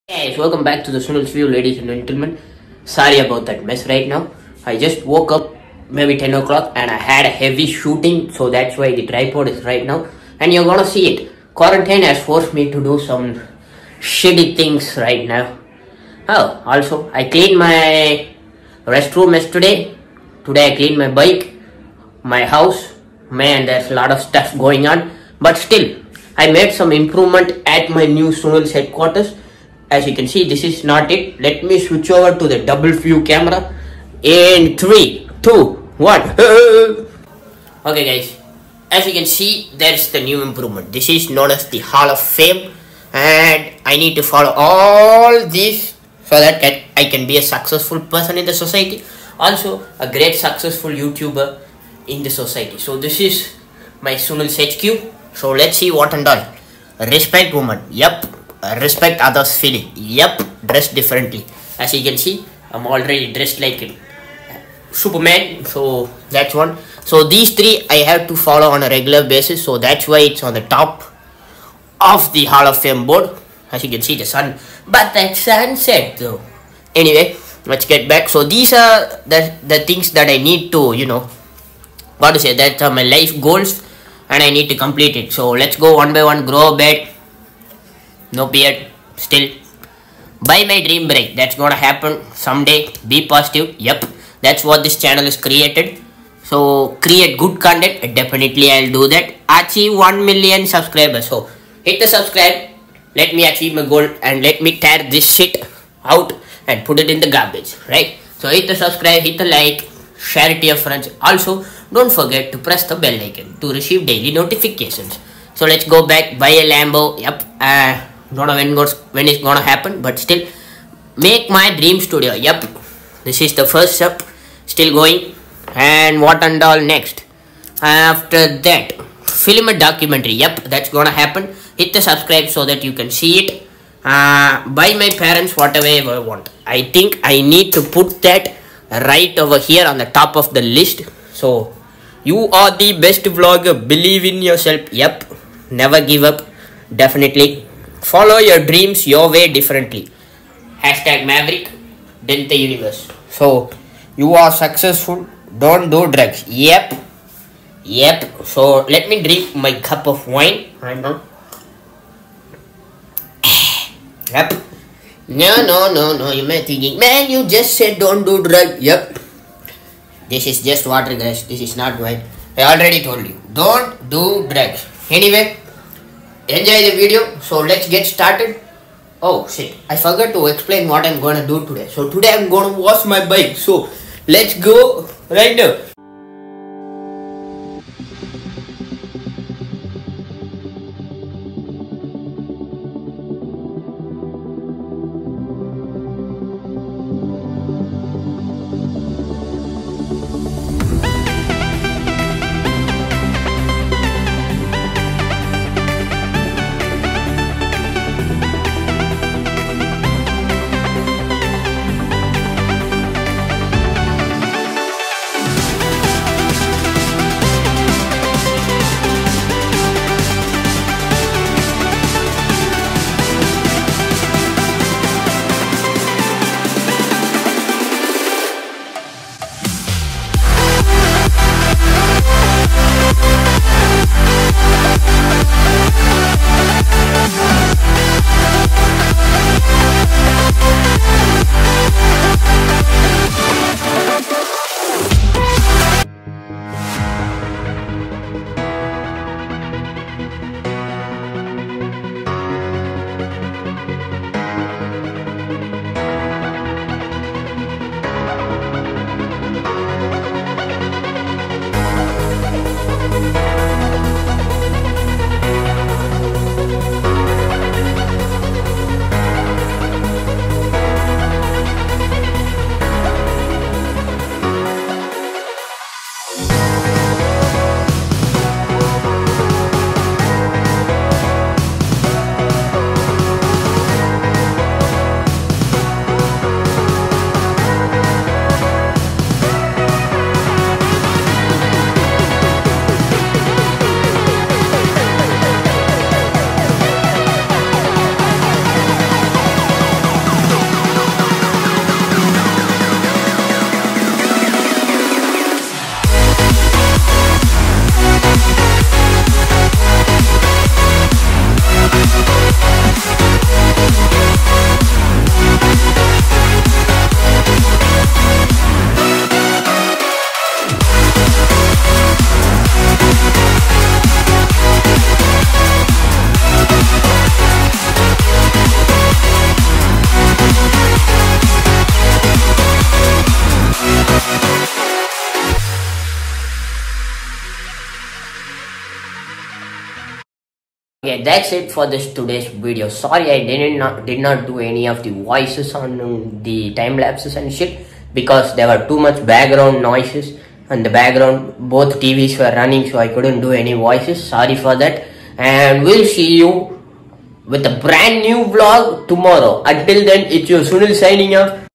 Guys, welcome back to the Sunil's View, ladies and gentlemen. Sorry about that mess right now. I just woke up maybe 10 o'clock and I had a heavy shooting, so that's why the tripod is right now. And you're gonna see it. Quarantine has forced me to do some shitty things right now. Oh, also, I cleaned my restroom yesterday. Today I cleaned my bike, my house. Man, there's a lot of stuff going on. But still, I made some improvement at my new Sunil's headquarters. As you can see, this is not it. Let me switch over to the double view camera in 3, 2, 1. Okay guys, as you can see, there's the new improvement. This is known as the Hall of Fame, and I need to follow all these so that I can be a successful person in the society, also a great successful YouTuber in the society. So this is my Sunil's HQ. So let's see what and all. Respect woman, yep. Respect others' feeling, yep. Dress differently. As you can see, I'm already dressed like a Superman, so that's one. So these three I have to follow on a regular basis, so that's why it's on the top of the Hall of Fame board. As you can see, the sun, but that sunset though. Anyway, let's get back. So these are the things that I need to, what to say, that are my life goals and I need to complete it. So let's go one by one. Grow a bed, no beard, still. Buy my dream bike, that's gonna happen someday. Be positive, yep. That's what this channel is created. So create good content, definitely I'll do that. Achieve 1 million subscribers. So hit the subscribe, let me achieve my goal and let me tear this shit out and put it in the garbage, right? So hit the subscribe, hit the like, share it to your friends. Also, don't forget to press the bell icon to receive daily notifications. So let's go back, buy a Lambo, yep. Don't know when it's gonna happen, but still, make my dream studio, yep. This is the first step, still going. And what and all next? After that, film a documentary, yep, that's gonna happen. Hit the subscribe so that you can see it. Buy my parents whatever I want. I think I need to put that right over here on the top of the list. So you are the best vlogger, believe in yourself, yep. Never give up, definitely. Follow your dreams your way differently. Hashtag Maverick, dent the universe. So you are successful, don't do drugs, yep. So let me drink my cup of wine right now. Yep. No, you may be thinking, man, you just said don't do drugs. Yep. This is just water, guys. This is not wine. I already told you, don't do drugs. Anyway, enjoy the video. So let's get started. Oh shit, I forgot to explain what I'm gonna do today. So today I'm gonna wash my bike. So let's go right now. Okay, that's it for this today's video. Sorry I did not do any of the voices on the time lapses and shit because there were too much background noises and the background both TVs were running, so I couldn't do any voices. Sorry for that, and we'll see you with a brand new vlog tomorrow. Until then, it's your Sunil signing off.